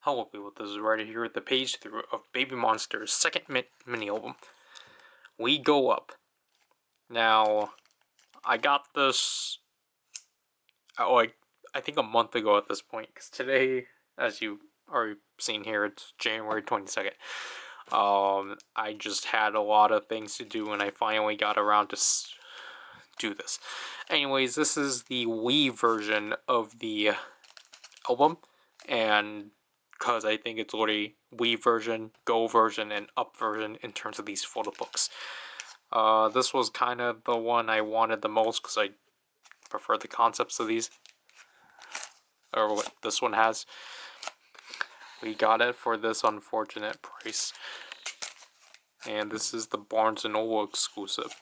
Hello people, this is Ryder here with the page through of Baby Monster's second mini album. We Go Up. Now, I got this, I think a month ago at this point, because today, as you already seen here, it's January 22nd. I just had a lot of things to do and I finally got around to do this. Anyways, this is the Wii version of the album, and because I think it's already Wii version, Go version, and Up version in terms of these photo books. This was kind of the one I wanted the most because I prefer the concepts of these, or what this one has. We got it for this unfortunate price, and this is the Barnes & Noble exclusive.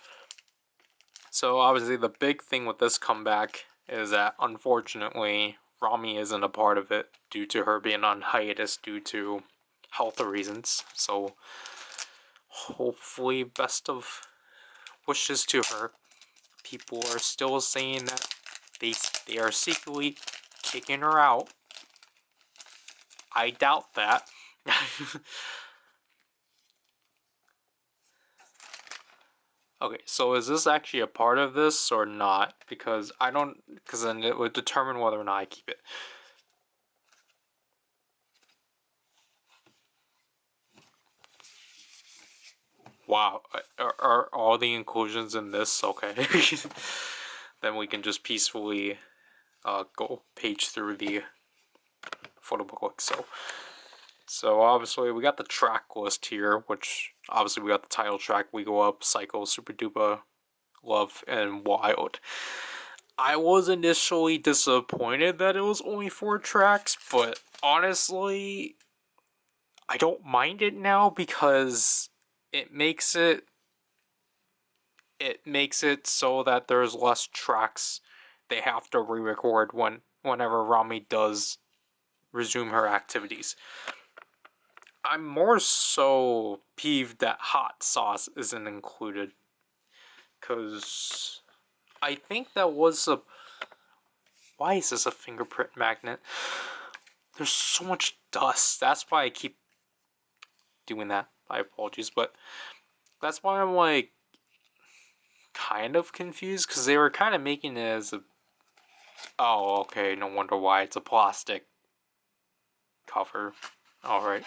So obviously the big thing with this comeback is that unfortunately Rami isn't a part of it due to her being on hiatus due to health reasons. So hopefully best of wishes to her. People are still saying that they are secretly kicking her out. I doubt that. Okay, so is this actually a part of this or not? Because then it would determine whether or not I keep it. Wow, are all the inclusions in this okay? Then we can just peacefully go page through the photo book like so. So obviously we got the track list here, which obviously we got the title track, We Go Up, Psycho, Super Duper, Love, and Wild. I was initially disappointed that it was only 4 tracks, but honestly, I don't mind it now because it makes it so that there's less tracks they have to re-record whenever Rami does resume her activities. I'm more so peeved that Hot Sauce isn't included, because I think that was a... Why is this a fingerprint magnet? There's so much dust. That's why I keep doing that. My apologies, but that's why I'm like kind of confused, because they were kind of making it as a... Oh, okay, no wonder why it's a plastic cover. Alright.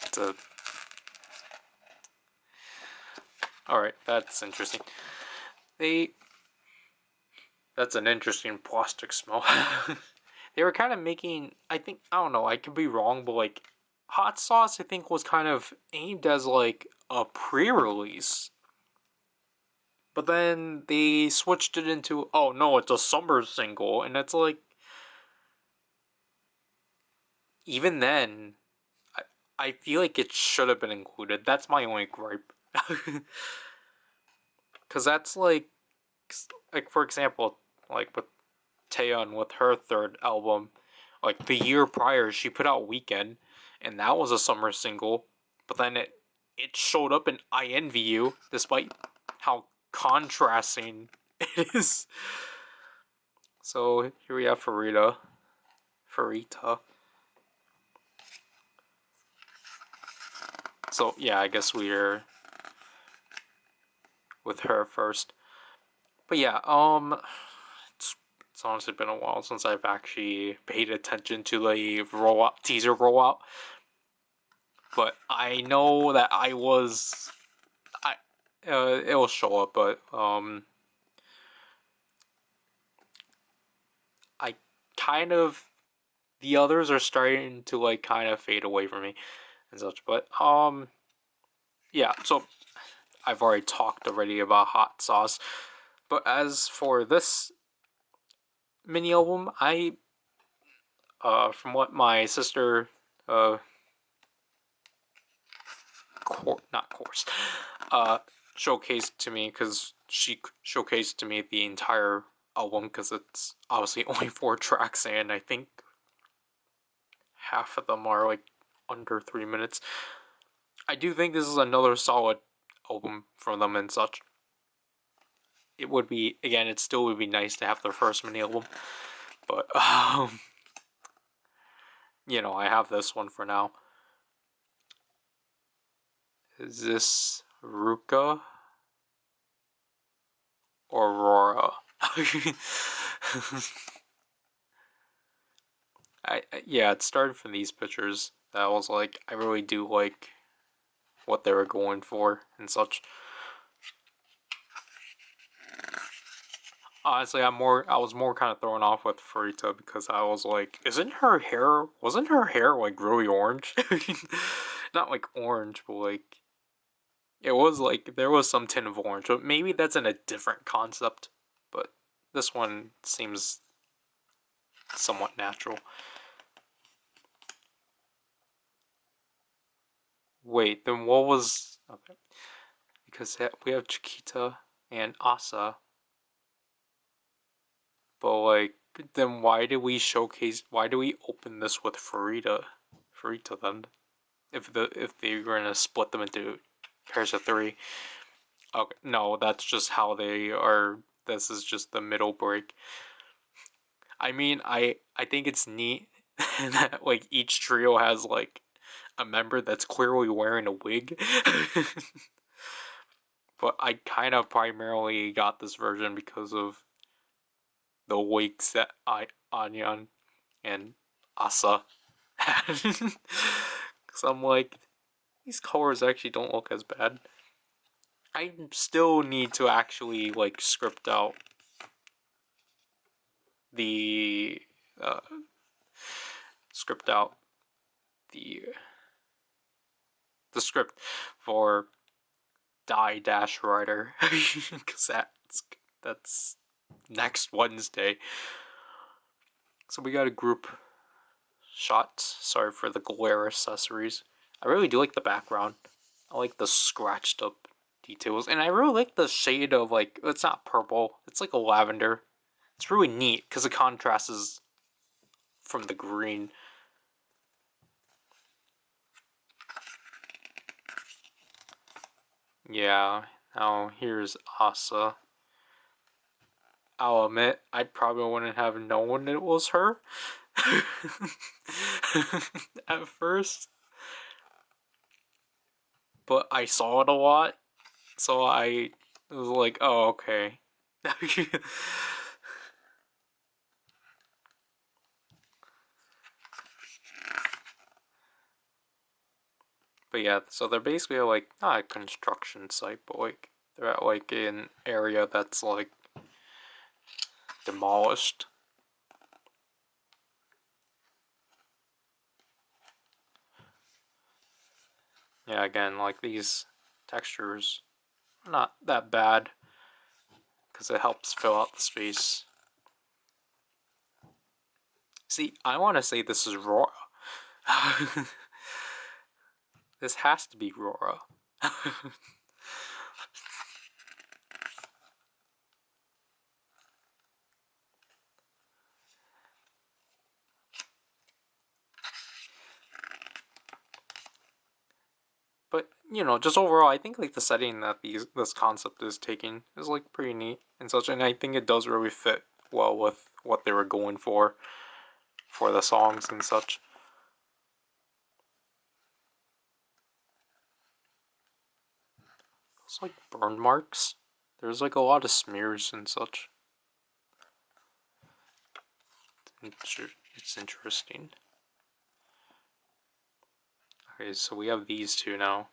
It's a... Alright, that's interesting. That's an interesting plastic smell. They were kind of making... I don't know, I could be wrong, but like... Hot Sauce, I think, was kind of aimed as like a pre-release. But then they switched it into, oh no, it's a summer single, and it's like... Even then, I feel like it should have been included. That's my only gripe. Because that's like, for example, like with Taeyeon with her third album, like the year prior, she put out Weekend, and that was a summer single, but then it showed up in I Envy You, despite how contrasting it is. So here we have Farita. So yeah, I guess we're with her first. But yeah, it's honestly been a while since I've actually paid attention to the teaser rollout. But I know that it'll show up, but I kind of, the others are starting to like kind of fade away from me and such. But yeah, so I've already talked about Hot Sauce. But as for this mini album, from what my sister showcased to me, because she showcased to me the entire album, because it's obviously only 4 tracks, and I think half of them are like under 3 minutes. I do think this is another solid album from them and such. It would be, again, it still would be nice to have their first mini album, But, you know, I have this one for now. Is this Ruka or Aurora? Yeah, it started from these pictures. That was like, I really do like what they were going for and such. Honestly, I was more kind of thrown off with Furita because I was like, wasn't her hair like really orange? Not like orange, but like, it was like, there was some tint of orange, but maybe that's in a different concept. But this one seems somewhat natural. Wait, then what was, okay, because we have Chiquita and Asa, but like, then why do we open this with Furita then? If they're gonna split them into pairs of three. Okay, no, that's just how they are. This is just the middle break. I mean, I think it's neat that like each trio has like a member that's clearly wearing a wig. But I kind of primarily got this version because of the wigs that Anyan and Asa had. Because I'm like, these colors actually don't look as bad. I still need to actually like script out the uh, script out the script for Die Dash Ryder because that's next Wednesday. So we got a group shot. Sorry for the glare accessories. I really do like the background. I like the scratched up details, and I really like the shade of like, it's not purple, it's like a lavender. It's really neat because it contrasts from the green. Yeah, now here's Asa. I'll admit, I probably wouldn't have known it was her at first, but I saw it a lot, so I was like, oh, okay. But yeah, so they're basically like, not a construction site, but like, they're at like an area that's like demolished. Yeah, again, like these textures are not that bad because it helps fill out the space. See, I want to say this is Rora. This has to be Rora. But, you know, just overall, I think like the setting that this concept is taking is like pretty neat and such, and I think it does really fit well with what they were going for the songs and such. It's like burn marks. There's like a lot of smears and such. It's interesting. Okay, so we have these two now,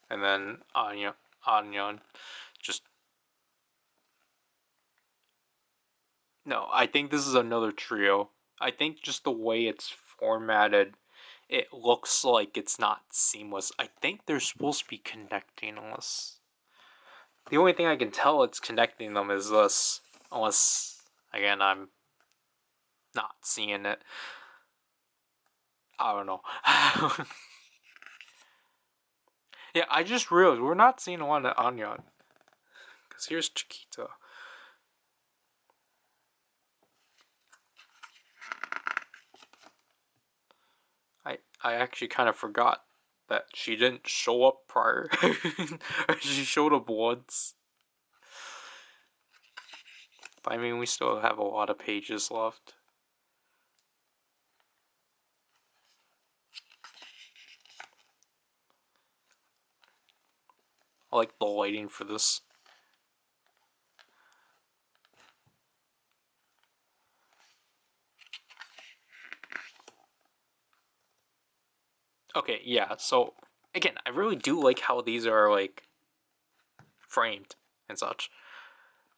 and then Anyan, just no. I think this is another trio. I think just the way it's formatted, it looks like it's not seamless. I think they're supposed to be connecting unless the only thing I can tell it's connecting them is this. Unless again I'm not seeing it. I don't know. Yeah, I just realized we're not seeing a lot of Anyan. Because here's Chiquita. I actually kind of forgot that she didn't show up prior. She showed up once. But I mean, we still have a lot of pages left. I like the lighting for this. Okay, yeah, so again, I really do like how these are like framed and such.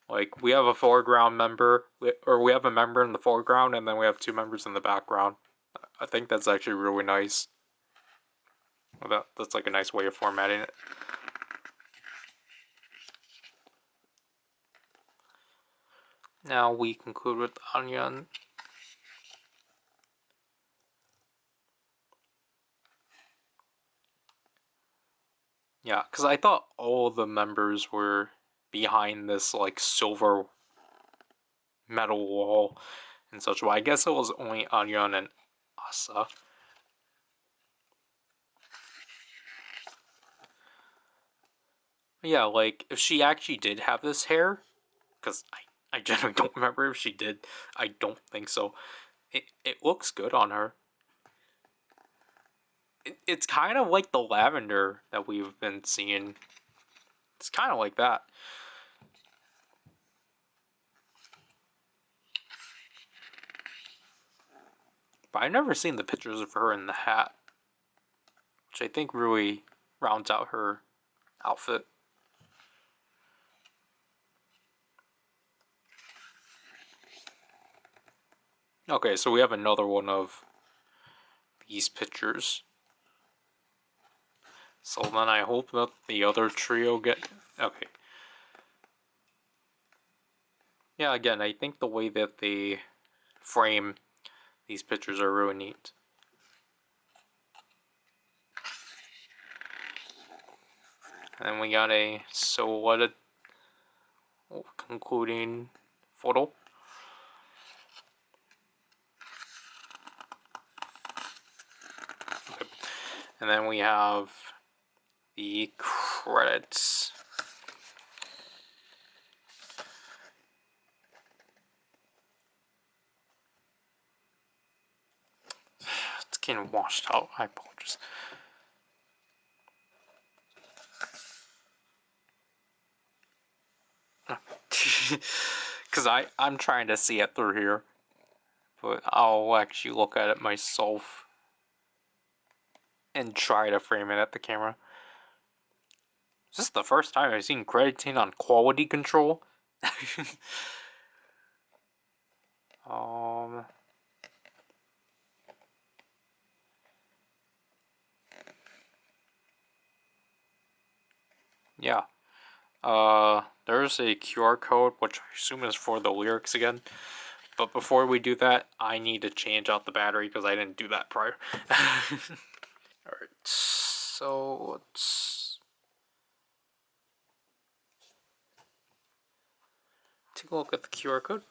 Like, we have a foreground member, or we have a member in the foreground, and then we have two members in the background. I think that's actually really nice. That's like a nice way of formatting it. Now we conclude with Onion. Yeah, because I thought all the members were behind this like silver metal wall and such. Well, I guess it was only Onion and Asa. Yeah, like if she actually did have this hair, because I generally don't remember if she did. I don't think so. It looks good on her. It's kind of like the lavender that we've been seeing. It's kind of like that. But I've never seen the pictures of her in the hat, which I think really rounds out her outfit. Okay, so we have another one of these pictures. So then I hope that the other trio get... Okay. Yeah, again, I think the way that they frame these pictures are really neat. And we got a silhouetted concluding photo. Okay. And then we have the credits. It's getting washed out. I apologize. Because I'm trying to see it through here. But I'll actually look at it myself and try to frame it at the camera. This is the first time I've seen crediting on quality control. Yeah. There's a QR code, which I assume is for the lyrics again. But before we do that, I need to change out the battery because I didn't do that prior. Alright, so let's take a look at the QR code.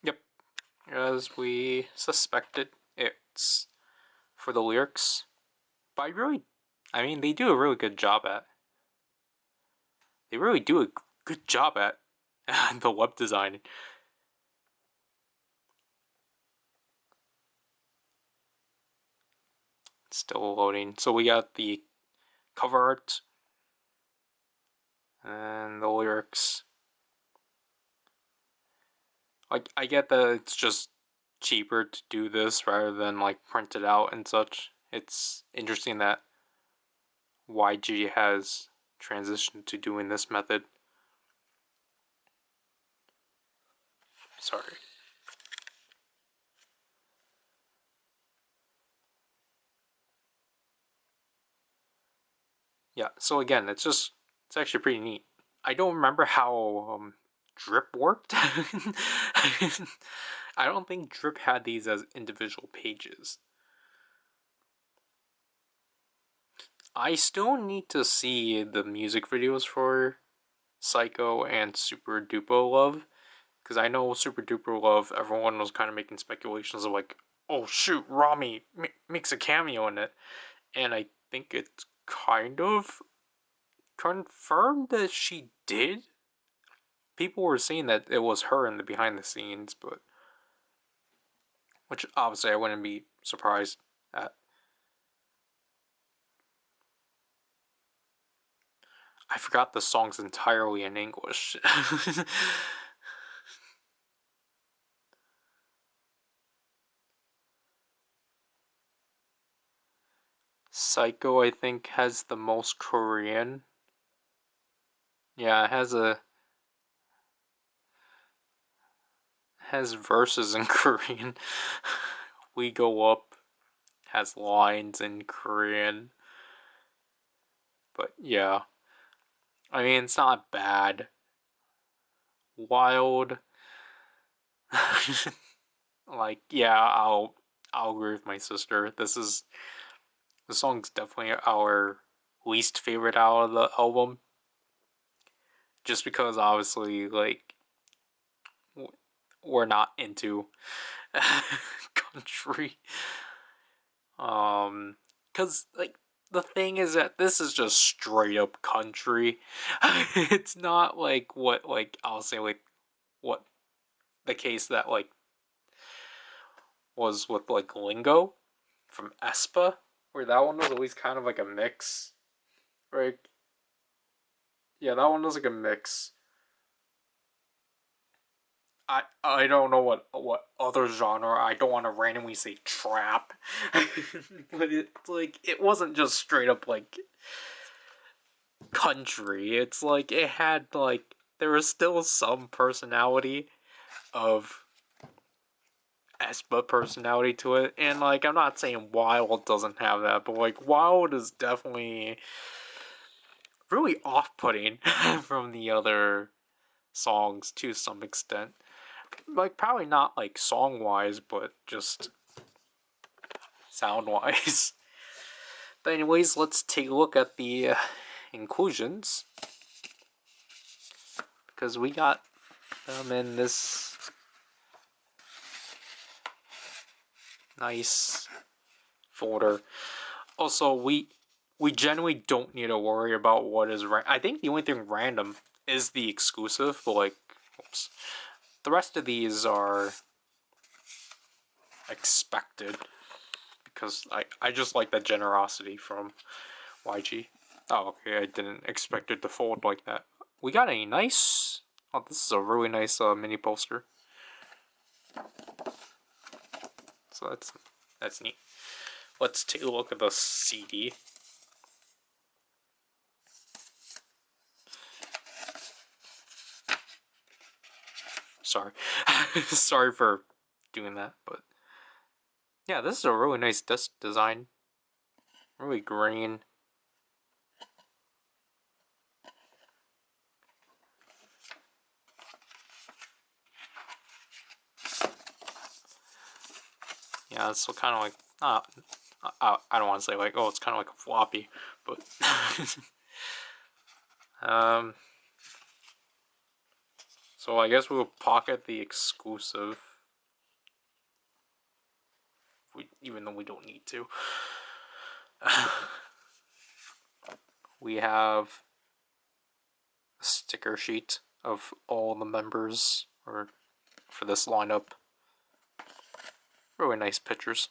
Yep, as we suspected, it's for the lyrics. But I mean, they do a really good job at. They really do a good job at the web design. Still loading. So we got the cover art and the lyrics. Like, I get that it's just cheaper to do this rather than like print it out and such. It's interesting that YG has transitioned to doing this method. Sorry. Yeah, so again, it's actually pretty neat. I don't remember how Drip worked. I don't think Drip had these as individual pages. I still need to see the music videos for Psycho and Super Duper Love, because I know Super Duper Love, everyone was kind of making speculations of like, oh shoot, Rami makes a cameo in it, and I think it's kind of confirmed that she did. People were saying that it was her in the behind the scenes, but which obviously I wouldn't be surprised at. I forgot the song's entirely in English. Psycho, I think, has the most Korean. Yeah, it has verses in Korean. We Go Up has lines in Korean. But yeah. I mean, it's not bad. Wild. Like, yeah, I'll agree with my sister. The song's definitely our least favorite out of the album. Just because obviously, like, we're not into country. Cause like the thing is that this is just straight up country. It's not like what, like, I'll say, like, what the case that like was with like Lingo from Espa, where that one was always kind of like a mix, right? Yeah, that one was like a mix. I don't know what other genre. I don't want to randomly say trap, but it's like it wasn't just straight up like country. It's like it had like there was still some personality of Espa personality to it, and like I'm not saying Wild doesn't have that, but like Wild is definitely really off-putting from the other songs to some extent. Like probably not like song-wise, but just sound-wise. But anyways, let's take a look at the inclusions, because we got them in this nice folder. Also, we generally don't need to worry about what is I think the only thing random is the exclusive, but like, oops. The rest of these are expected because I just like the generosity from YG. Oh, okay, I didn't expect it to fold like that. We got a nice... Oh, this is a really nice mini poster. So that's neat. Let's take a look at the CD. Sorry. Sorry for doing that, but... Yeah, this is a really nice disc design. Really green. Yeah, it's kind of like... I don't want to say like, oh, it's kind of like a floppy, but... So I guess we'll pocket the exclusive. Even though we don't need to. We have a sticker sheet of all the members or for this lineup. Really nice pictures.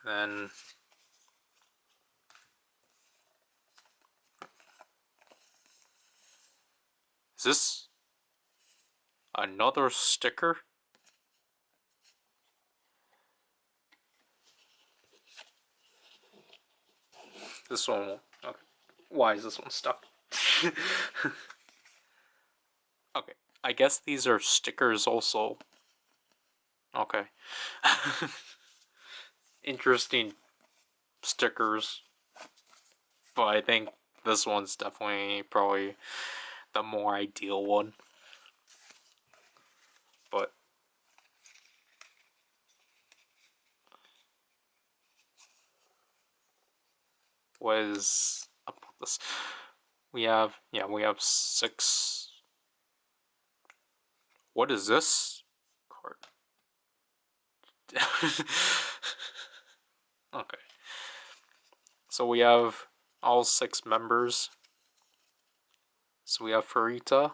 Then is this another sticker? This one won't. Okay. Why is this one stuck? Okay. I guess these are stickers also. Okay. Interesting stickers. But I think this one's definitely probably the more ideal one. But what is up with this? We have 6. What is this card? Okay. So we have all 6 members. So we have Furita,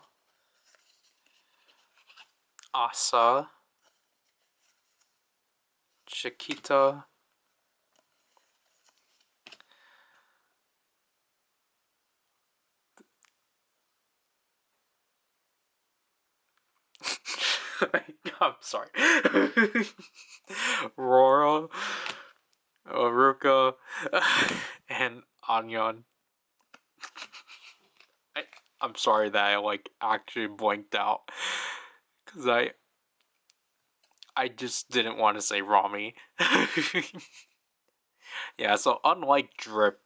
Asa, Chiquita, I'm sorry, Rora, Ruka, and Anyan. I'm sorry that I like actually blanked out because I just didn't want to say Rami. Yeah, so unlike Drip,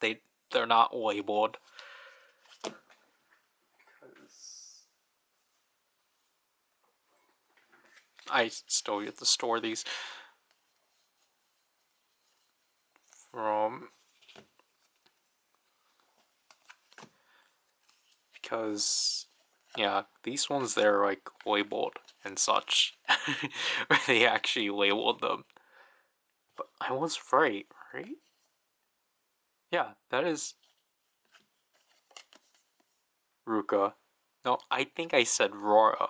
they're not labeled. I still get to store these from because yeah, these ones they're like labeled and such. They actually labeled them. But I was right? Yeah, that is Ruka. No, I think I said Rora.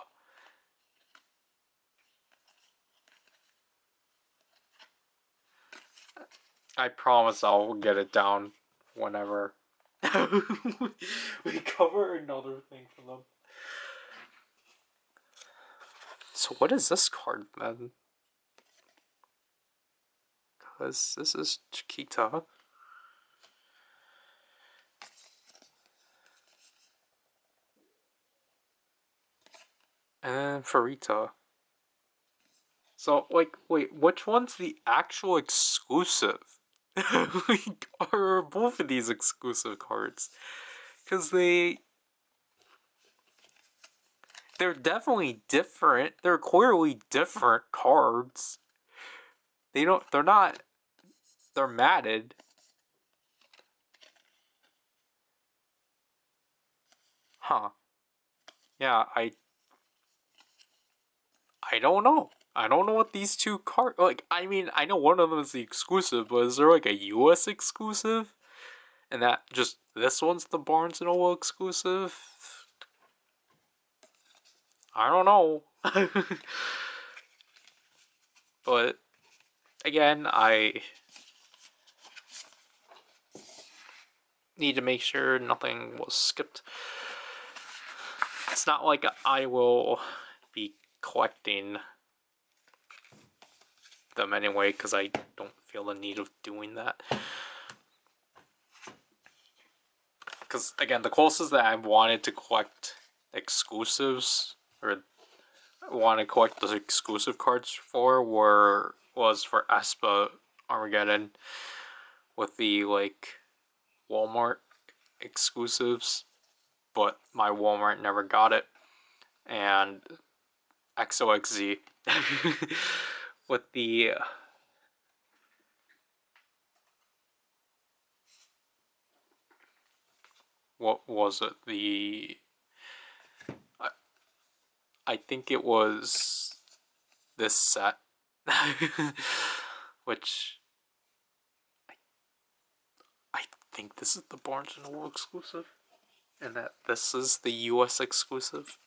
I promise I'll get it down whenever we cover another thing for them. So what is this card then? Because this is Chiquita. And then Farita. So, like, wait, which one's the actual exclusive? Like, are both of these exclusive cards? Because they're definitely different. They're clearly different cards. They're not, they're matted. Huh. Yeah, I don't know. I don't know what these two cards, like, I mean, I know one of them is the exclusive, but is there like a US exclusive? And that just, this one's the Barnes & Noble exclusive? I don't know. But, again, I need to make sure nothing was skipped. It's not like I will be collecting them anyway, because I don't feel the need of doing that. Because, again, the closest that I wanted to collect exclusives, or want to collect those exclusive cards for, was for Espa Armageddon, with the, like, Walmart exclusives, but my Walmart never got it. And XOXZ with the what was it? I think it was this set, which I think this is the Barnes & Noble exclusive, and that this is the US exclusive.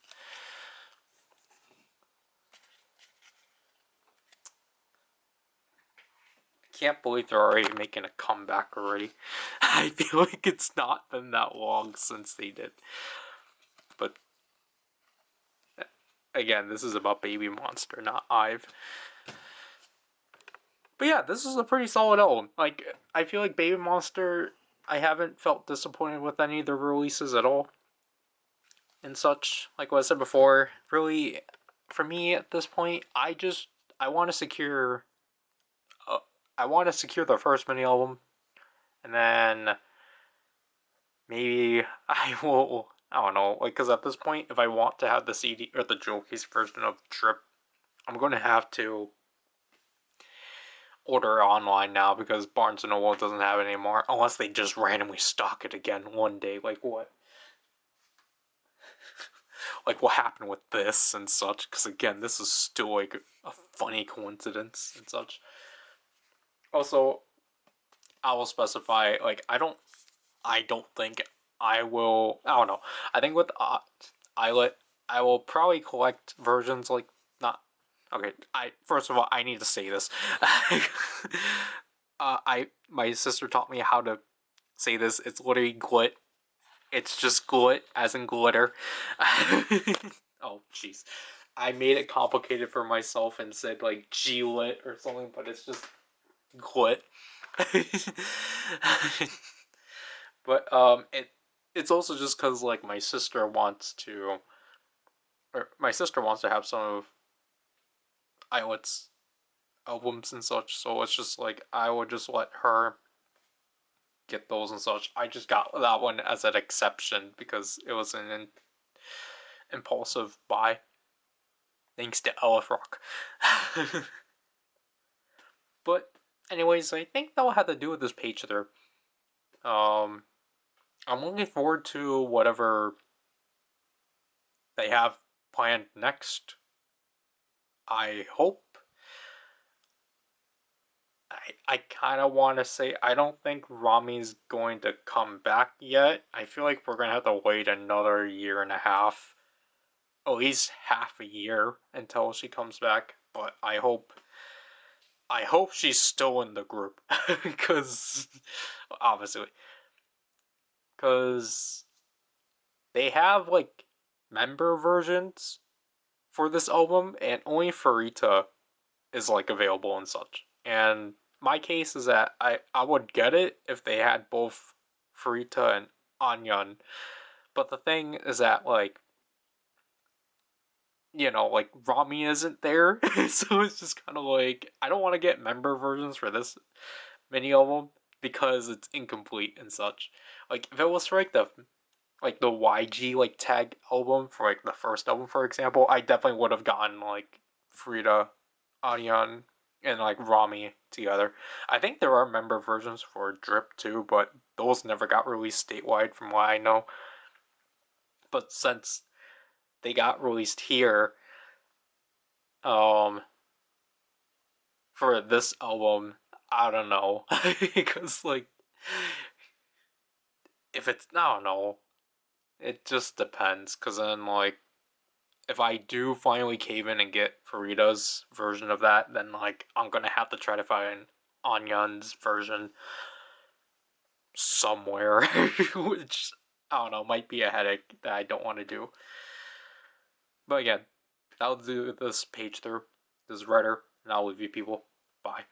Can't believe they're already making a comeback already. I feel like it's not been that long since they did. But again, this is about Baby Monster, not Ive. But yeah, this is a pretty solid album. Like, I feel like Baby Monster, I haven't felt disappointed with any of the releases at all. And such. Like what I said before, really, for me at this point, I want to secure the first mini album, and then maybe I will, I don't know, like, because at this point, if I want to have the CD or the jewel case version of Drip, I'm going to have to order online now, because Barnes & Noble doesn't have it anymore, unless they just randomly stock it again one day. Like what? Like what happened with this and such, because again, this is still like a funny coincidence and such. Also, I will specify, like, I don't think I will, I don't know. I think with Islet, I will probably collect versions like, not, okay, first of all, I need to say this. My sister taught me how to say this. It's literally glit. It's just glit, as in glitter. Oh, jeez. I made it complicated for myself and said, like, G-lit or something, but it's just glit. But, it's also just because, like, my sister wants to have some of Islet's albums and such, so it's just, like, I would just let her get those and such. I just got that one as an exception because it was an impulsive buy. Thanks to Elf Rock. But anyways, I think that will have to do with this page there. I'm looking forward to whatever they have planned next. I hope. I kind of want to say I don't think Rami's going to come back yet. I feel like we're going to have to wait another year and a half. At least half a year until she comes back. But I hope she's still in the group. Because, obviously. Because they have, like, member versions for this album, and only Farita is, like, available and such. And my case is that I would get it if they had both Farita and Anyan. But the thing is that, like, you know, like, Rami isn't there. So it's just kind of like, I don't want to get member versions for this mini album because it's incomplete and such. Like, if it was for, like, the YG, like, tag album for, like, the first album, for example, I definitely would have gotten, like, Frida, Anyan, and, like, Rami together. I think there are member versions for Drip too, but those never got released statewide from what I know. But since they got released here, for this album, I don't know. Because, like, if it's, I don't know. It just depends, because then, like, if I do finally cave in and get Farida's version of that, then, like, I'm gonna have to try to find Anyan's version somewhere, which, I don't know, might be a headache that I don't want to do. But again, that'll do this page through. This is Ryder, and I'll leave you people. Bye.